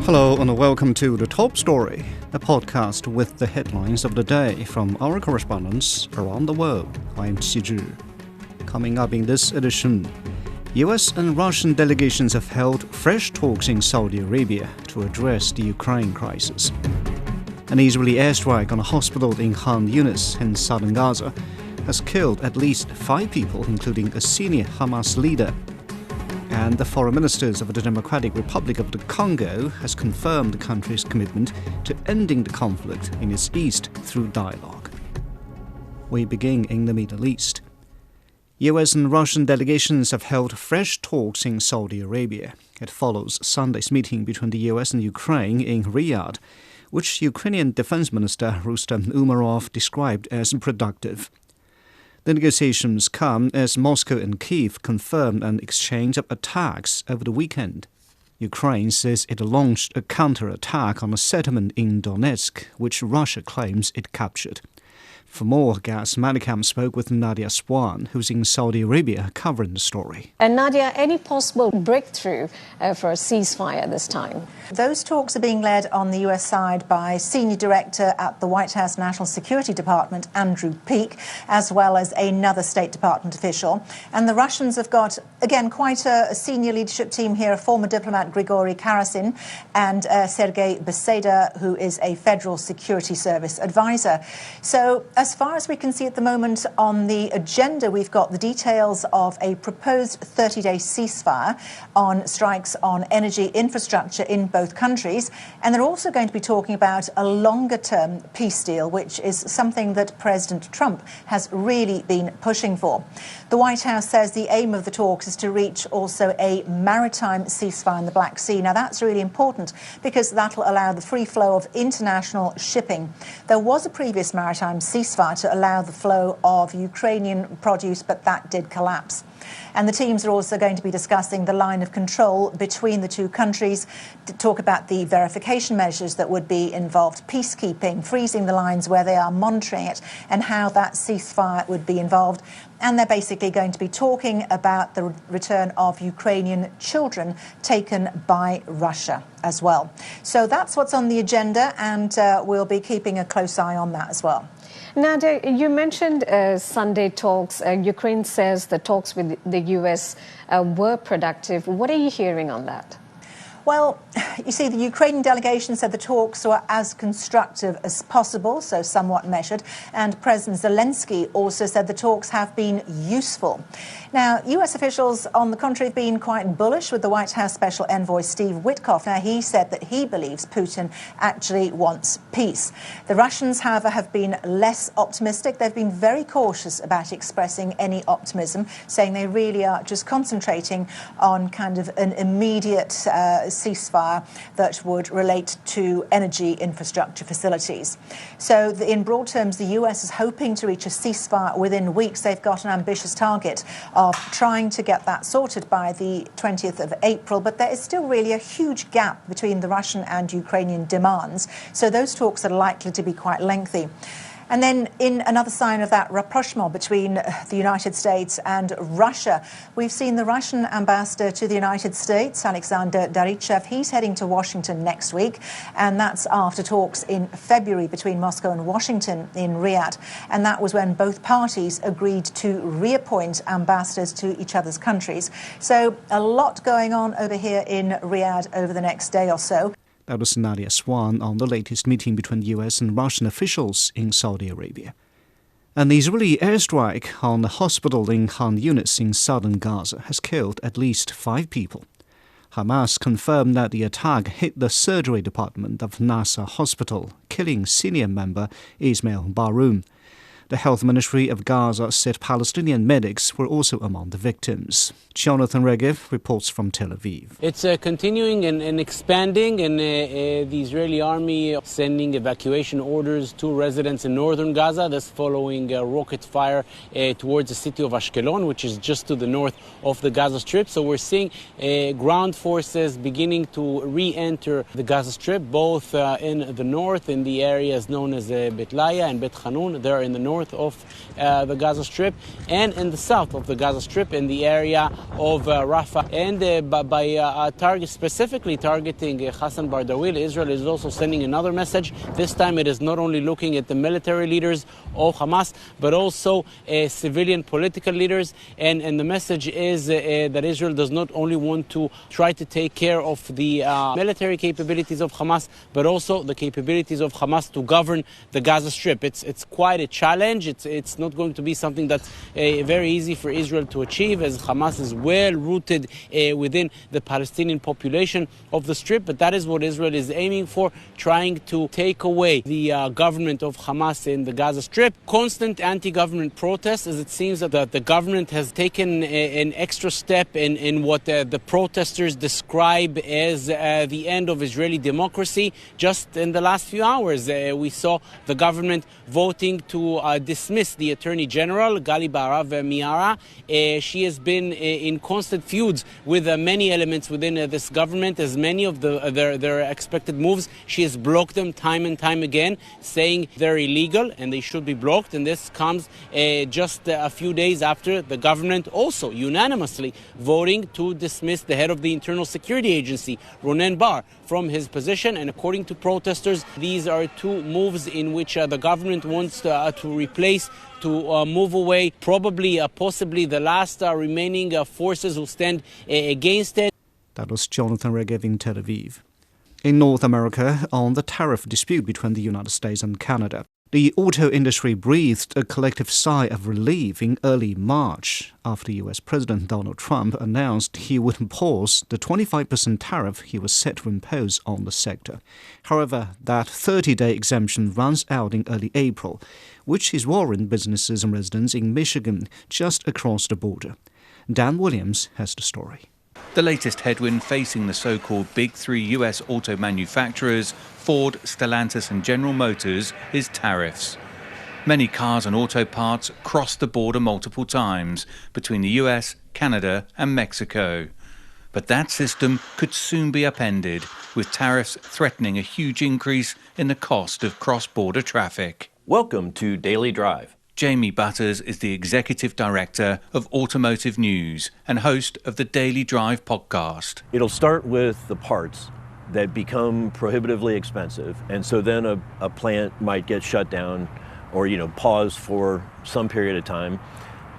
Hello and welcome to The Top Story, a podcast with the headlines of the day from our correspondents around the world. I'm Qi. Coming up in this edition, US and Russian delegations have held fresh talks in Saudi Arabia to address the Ukraine crisis. An Israeli airstrike on a hospital in Khan Younis in southern Gaza has killed at least 5 people, including a senior Hamas leader. And the foreign ministers of the Democratic Republic of the Congo has confirmed the country's commitment to ending the conflict in its east through dialogue. We begin in the Middle East. US and Russian delegations have held fresh talks in Saudi Arabia. It follows Sunday's meeting between the US and Ukraine in Riyadh, which Ukrainian Defense Minister Rustem Umerov described as productive. The negotiations come as Moscow and Kyiv confirmed an exchange of attacks over the weekend. Ukraine says it launched a counter-attack on a settlement in Donetsk, which Russia claims it captured. For more, Gas Manikam spoke with Nadia Swan, who's in Saudi Arabia covering the story. And Nadia, any possible breakthrough for a ceasefire this time? Those talks are being led on the US side by Senior Director at the White House National Security Department, Andrew Peake, as well as another State Department official. And the Russians have got, again, quite a senior leadership team here, a former diplomat, Grigory Karasin, and Sergei Beseda, who is a Federal Security Service advisor. So, as far as we can see at the moment on the agenda, we've got the details of a proposed 30-day ceasefire on strikes on energy infrastructure in both countries. And they're also going to be talking about a longer-term peace deal, which is something that President Trump has really been pushing for. The White House says the aim of the talks is to reach also a maritime ceasefire in the Black Sea. Now, that's really important because that'll allow the free flow of international shipping. There was a previous maritime ceasefire to allow the flow of Ukrainian produce, but that did collapse. And the teams are also going to be discussing the line of control between the two countries, to talk about the verification measures that would be involved, peacekeeping, freezing the lines where they are monitoring it, and how that ceasefire would be involved. And they're basically going to be talking about the return of Ukrainian children taken by Russia as well. So that's what's on the agenda, and we'll be keeping a close eye on that as well. Nadia, you mentioned Sunday talks. Ukraine says the talks with the US were productive. What are you hearing on that? Well, you see, the Ukrainian delegation said the talks were as constructive as possible, so somewhat measured, and President Zelensky also said the talks have been useful. Now, US officials, on the contrary, have been quite bullish with the White House Special Envoy Steve Witkoff. Now, he said that he believes Putin actually wants peace. The Russians, however, have been less optimistic. They've been very cautious about expressing any optimism, saying they really are just concentrating on kind of an immediate ceasefire that would relate to energy infrastructure facilities. So in broad terms, the US is hoping to reach a ceasefire within weeks. They've got an ambitious target of trying to get that sorted by the 20th of April, but there is still really a huge gap between the Russian and Ukrainian demands. So those talks are likely to be quite lengthy. And then in another sign of that rapprochement between the United States and Russia, we've seen the Russian ambassador to the United States, Alexander Darichev. He's heading to Washington next week, and that's after talks in February between Moscow and Washington in Riyadh. And that was when both parties agreed to reappoint ambassadors to each other's countries. So a lot going on over here in Riyadh over the next day or so. That was Nadia Swan on the latest meeting between US and Russian officials in Saudi Arabia. An Israeli airstrike on the hospital in Khan Younis in southern Gaza has killed at least 5 people. Hamas confirmed that the attack hit the surgery department of Nasser Hospital, killing senior member Ismail Baroum. The Health Ministry of Gaza said Palestinian medics were also among the victims. Jonathan Regev reports from Tel Aviv. It's continuing and expanding, and the Israeli army sending evacuation orders to residents in northern Gaza. This following rocket fire towards the city of Ashkelon, which is just to the north of the Gaza Strip. So we're seeing ground forces beginning to re-enter the Gaza Strip, both in the north, in the areas known as Bet Laya and Bet Hanun. They're in the north. north of the Gaza Strip and in the south of the Gaza Strip in the area of Rafah. And by specifically targeting Hassan Bardawil, Israel is also sending another message. This time it is not only looking at the military leaders of Hamas, but also civilian political leaders. And the message is that Israel does not only want to try to take care of the military capabilities of Hamas, but also the capabilities of Hamas to govern the Gaza Strip. It's quite a challenge. It's not going to be something that's very easy for Israel to achieve, as Hamas is well rooted within the Palestinian population of the Strip. But that is what Israel is aiming for, trying to take away the government of Hamas in the Gaza Strip. Constant anti-government protests, as it seems that the government has taken an extra step in what the protesters describe as the end of Israeli democracy. Just in the last few hours, we saw the government voting to dismiss the Attorney General, Gali Baharav Miara. She has been in constant feuds with many elements within this government. As many of their expected moves, she has blocked them time and time again, saying they're illegal and they should be blocked. And this comes just a few days after the government also unanimously voting to dismiss the head of the Internal Security Agency, Ronen Bar, from his position. And according to protesters, these are two moves in which the government wants to replace, to move away, possibly the last remaining forces who stand against it. That was Jonathan Regev in Tel Aviv. In North America, on the tariff dispute between the United States and Canada, the auto industry breathed a collective sigh of relief in early March after US President Donald Trump announced he would pause the 25% tariff he was set to impose on the sector. However, that 30-day exemption runs out in early April, which is worrying businesses and residents in Michigan just across the border. Dan Williams has the story. The latest headwind facing the so-called Big Three US auto manufacturers, Ford, Stellantis and General Motors, is tariffs. Many cars and auto parts cross the border multiple times between the US, Canada and Mexico. But that system could soon be upended, with tariffs threatening a huge increase in the cost of cross-border traffic. Welcome to Daily Drive. Jamie Butters is the Executive Director of Automotive News and host of the Daily Drive podcast. It'll start with the parts that become prohibitively expensive, and so then a plant might get shut down or pause for some period of time.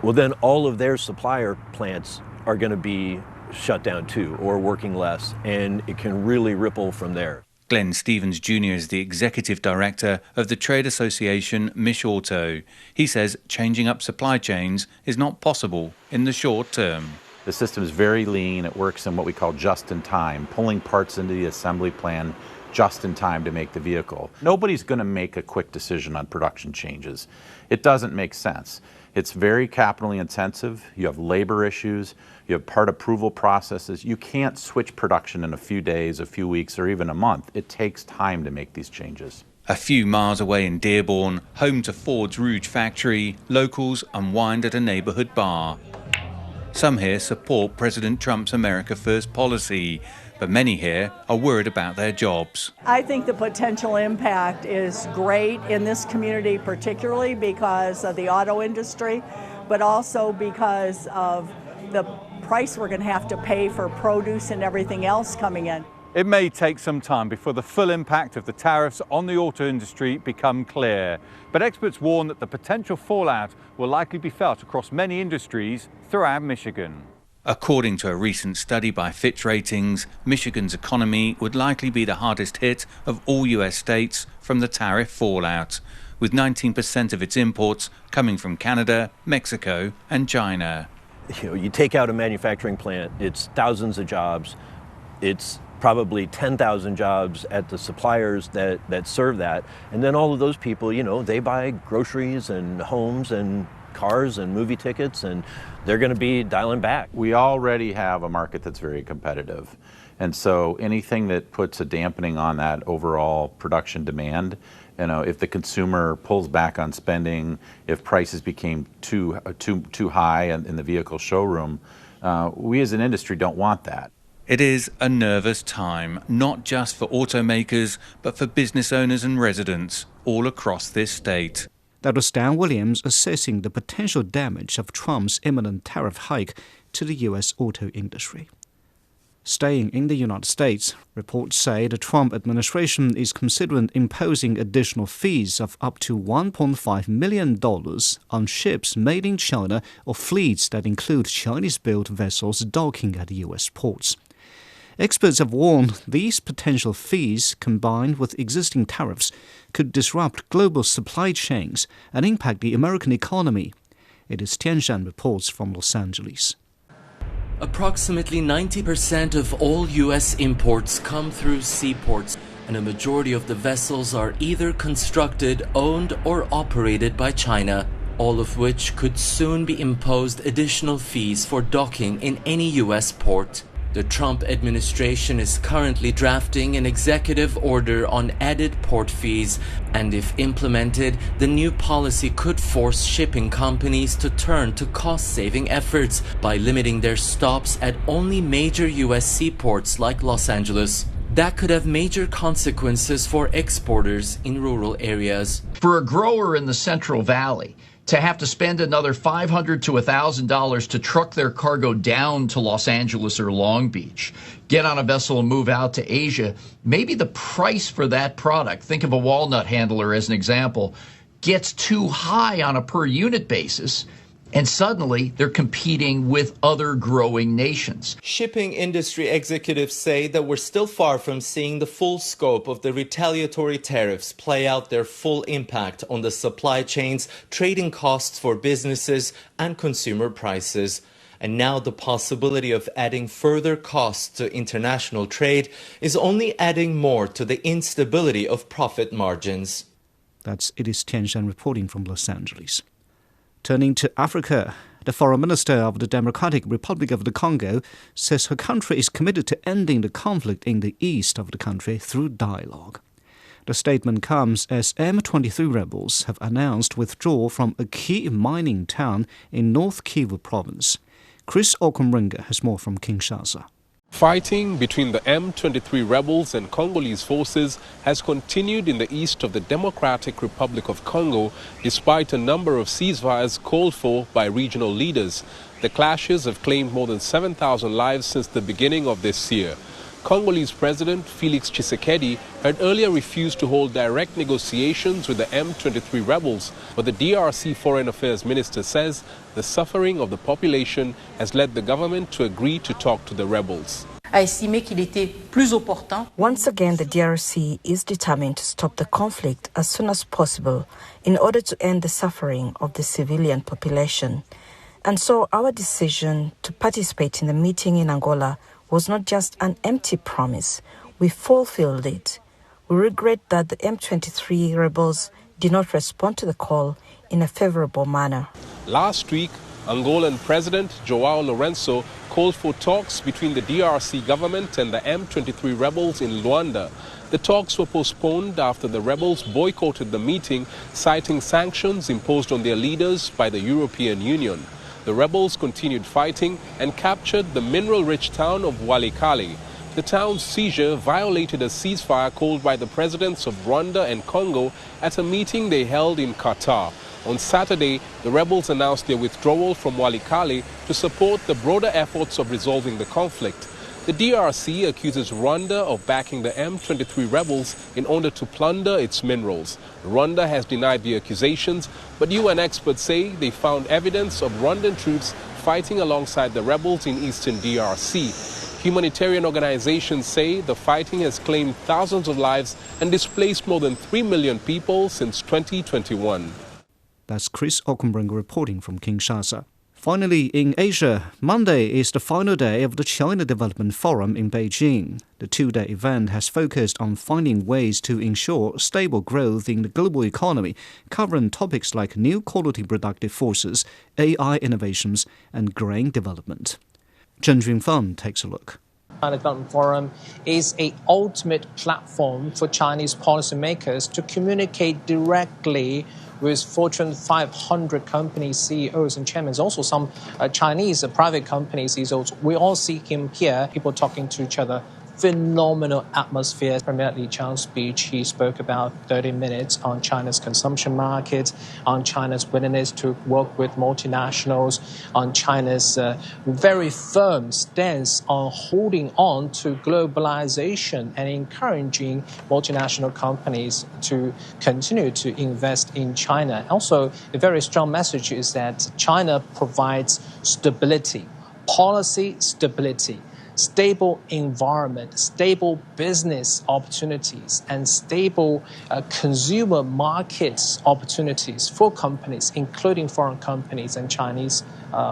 Well, then all of their supplier plants are going to be shut down too, or working less, and it can really ripple from there. Glenn Stevens Jr. is the Executive Director of the trade association Mich Auto. He says changing up supply chains is not possible in the short term. The system is very lean. It works in what we call just-in-time, pulling parts into the assembly plan just in time to make the vehicle. Nobody's going to make a quick decision on production changes. It doesn't make sense. It's very capitally intensive. You have labor issues. You have part approval processes. You can't switch production in a few days, a few weeks, or even a month. It takes time to make these changes. A few miles away in Dearborn, home to Ford's Rouge factory, locals unwind at a neighborhood bar. Some here support President Trump's America First policy, but many here are worried about their jobs. I think the potential impact is great in this community, particularly because of the auto industry, but also because of the price we're going to have to pay for produce and everything else coming in. It may take some time before the full impact of the tariffs on the auto industry become clear, but experts warn that the potential fallout will likely be felt across many industries throughout Michigan. According to a recent study by Fitch Ratings, Michigan's economy would likely be the hardest hit of all US states from the tariff fallout, with 19% of its imports coming from Canada, Mexico and China. You take out a manufacturing plant, it's thousands of jobs. It's probably 10,000 jobs at the suppliers that serve that. And then all of those people, they buy groceries and homes and cars and movie tickets, and they're going to be dialing back. We already have a market that's very competitive. And so anything that puts a dampening on that overall production demand, if the consumer pulls back on spending, if prices became too high in the vehicle showroom, we as an industry don't want that. It is a nervous time, not just for automakers, but for business owners and residents all across this state. That was Dan Williams assessing the potential damage of Trump's imminent tariff hike to the U.S. auto industry. Staying in the United States, reports say the Trump administration is considering imposing additional fees of up to $1.5 million on ships made in China or fleets that include Chinese-built vessels docking at U.S. ports. Experts have warned these potential fees, combined with existing tariffs, could disrupt global supply chains and impact the American economy. It is Tianshan reports from Los Angeles. Approximately 90% of all U.S. imports come through seaports, and a majority of the vessels are either constructed, owned, or operated by China, all of which could soon be imposed additional fees for docking in any U.S. port. The Trump administration is currently drafting an executive order on added port fees, and if implemented, the new policy could force shipping companies to turn to cost-saving efforts by limiting their stops at only major U.S. seaports like Los Angeles. That could have major consequences for exporters in rural areas. For a grower in the Central Valley, to have to spend another $500 to $1,000 to truck their cargo down to Los Angeles or Long Beach, get on a vessel and move out to Asia, maybe the price for that product, think of a walnut handler as an example, gets too high on a per unit basis, and suddenly they're competing with other growing nations. Shipping industry executives say that we're still far from seeing the full scope of the retaliatory tariffs play out their full impact on the supply chains, trading costs for businesses, and consumer prices. And now the possibility of adding further costs to international trade is only adding more to the instability of profit margins. It is Tianshan reporting from Los Angeles. Turning to Africa, the foreign minister of the Democratic Republic of the Congo says her country is committed to ending the conflict in the east of the country through dialogue. The statement comes as M23 rebels have announced withdrawal from a key mining town in North Kivu province. Chris Okumringa has more from Kinshasa. Fighting between the M23 rebels and Congolese forces has continued in the east of the Democratic Republic of Congo, despite a number of ceasefires called for by regional leaders. The clashes have claimed more than 7,000 lives since the beginning of this year. Congolese President Felix Tshisekedi had earlier refused to hold direct negotiations with the M23 rebels, but the DRC Foreign Affairs Minister says the suffering of the population has led the government to agree to talk to the rebels. Once again, the DRC is determined to stop the conflict as soon as possible in order to end the suffering of the civilian population. And so our decision to participate in the meeting in Angola was not just an empty promise. We fulfilled it. We regret that the M23 rebels did not respond to the call in a favorable manner. Last week, Angolan President João Lourenço called for talks between the DRC government and the M23 rebels in Luanda. The talks were postponed after the rebels boycotted the meeting, citing sanctions imposed on their leaders by the European Union. The rebels continued fighting and captured the mineral-rich town of Walikale. The town's seizure violated a ceasefire called by the presidents of Rwanda and Congo at a meeting they held in Qatar. On Saturday, the rebels announced their withdrawal from Walikale to support the broader efforts of resolving the conflict. The DRC accuses Rwanda of backing the M23 rebels in order to plunder its minerals. Rwanda has denied the accusations, but UN experts say they found evidence of Rwandan troops fighting alongside the rebels in eastern DRC. Humanitarian organizations say the fighting has claimed thousands of lives and displaced more than 3 million people since 2021. That's Chris Okumringa reporting from Kinshasa. Finally, in Asia, Monday is the final day of the China Development Forum in Beijing. The two-day event has focused on finding ways to ensure stable growth in the global economy, covering topics like new quality productive forces, AI innovations, and grain development. Zheng Junfeng takes a look. China Development Forum is an ultimate platform for Chinese policymakers to communicate directly with Fortune 500 company CEOs and chairmen, also some Chinese private company CEOs. We all see him here, people talking to each other phenomenal atmosphere. Premier Li Qiang's speech, he spoke about 30 minutes on China's consumption market, on China's willingness to work with multinationals, on China's very firm stance on holding on to globalization and encouraging multinational companies to continue to invest in China. Also, a very strong message is that China provides stability, policy stability, stable environment, stable business opportunities, and stable consumer markets opportunities for companies, including foreign companies and Chinese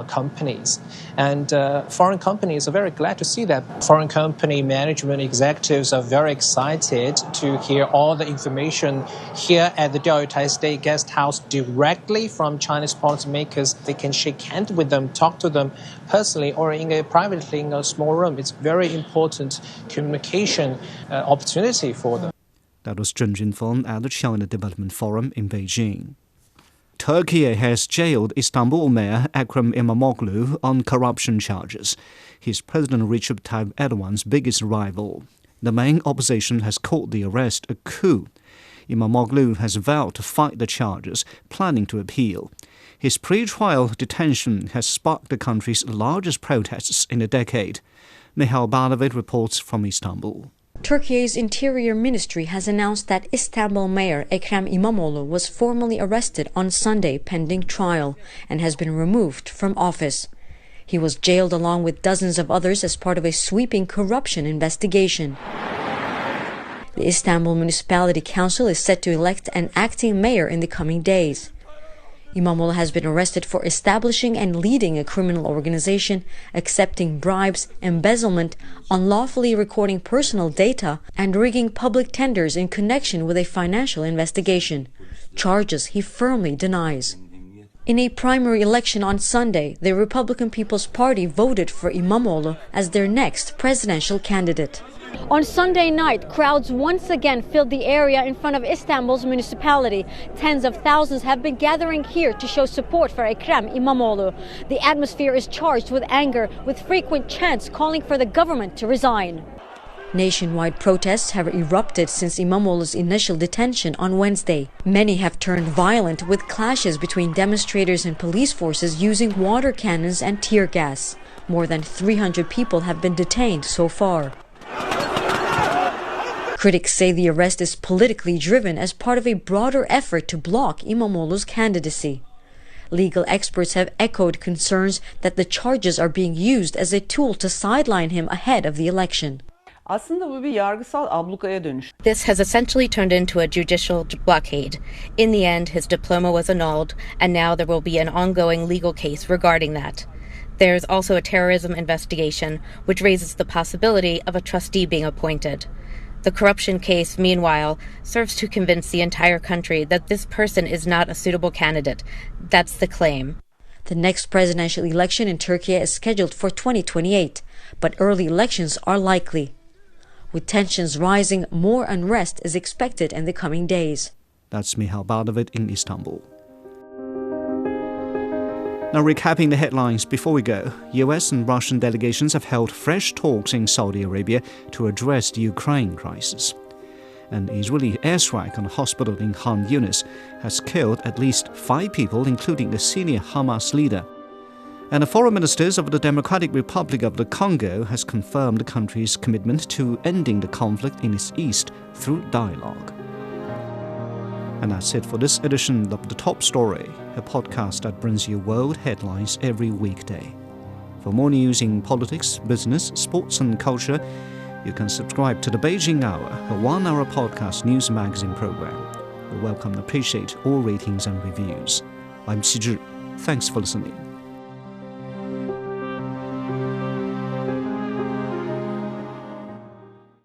companies. And foreign companies are very glad to see that. Foreign company management executives are very excited to hear all the information here at the Diaoyutai State Guest House directly from Chinese policymakers. They can shake hands with them, talk to them personally or privately in a small room. It's very important communication opportunity for them. That was Zheng Junfeng at the China Development Forum in Beijing. Turkey has jailed Istanbul Mayor Ekrem İmamoğlu on corruption charges. He's President Recep Tayyip Erdogan's biggest rival. The main opposition has called the arrest a coup. İmamoğlu has vowed to fight the charges, planning to appeal. His pre-trial detention has sparked the country's largest protests in a decade. Mihail Balavid reports from Istanbul. Turkey's Interior Ministry has announced that Istanbul Mayor Ekrem İmamoğlu was formally arrested on Sunday pending trial and has been removed from office. He was jailed along with dozens of others as part of a sweeping corruption investigation. The Istanbul Municipality Council is set to elect an acting mayor in the coming days. İmamoğlu has been arrested for establishing and leading a criminal organization, accepting bribes, embezzlement, unlawfully recording personal data, and rigging public tenders in connection with a financial investigation. Charges he firmly denies. In a primary election on Sunday, the Republican People's Party voted for İmamoğlu as their next presidential candidate. On Sunday night, crowds once again filled the area in front of Istanbul's municipality. Tens of thousands have been gathering here to show support for Ekrem İmamoğlu. The atmosphere is charged with anger, with frequent chants calling for the government to resign. Nationwide protests have erupted since İmamoğlu's initial detention on Wednesday. Many have turned violent, with clashes between demonstrators and police forces using water cannons and tear gas. More than 300 people have been detained so far. Critics say the arrest is politically driven as part of a broader effort to block İmamoğlu's candidacy. Legal experts have echoed concerns that the charges are being used as a tool to sideline him ahead of the election. This has essentially turned into a judicial blockade. In the end, his diploma was annulled, and now there will be an ongoing legal case regarding that. There's also a terrorism investigation, which raises the possibility of a trustee being appointed. The corruption case, meanwhile, serves to convince the entire country that this person is not a suitable candidate. That's the claim. The next presidential election in Turkey is scheduled for 2028, but early elections are likely. With tensions rising, more unrest is expected in the coming days. That's Mihail Balavid in Istanbul. Now, recapping the headlines before we go, US and Russian delegations have held fresh talks in Saudi Arabia to address the Ukraine crisis. An Israeli airstrike on a hospital in Khan Younis has killed at least 5 people, including the senior Hamas leader. And the foreign ministers of the Democratic Republic of the Congo has confirmed the country's commitment to ending the conflict in its east through dialogue. And that's it for this edition of The Top Story, a podcast that brings you world headlines every weekday. For more news in politics, business, sports and culture, you can subscribe to the Beijing Hour, a 1-hour podcast news magazine program. We welcome and appreciate all ratings and reviews. I'm Xi Zhi. Thanks for listening.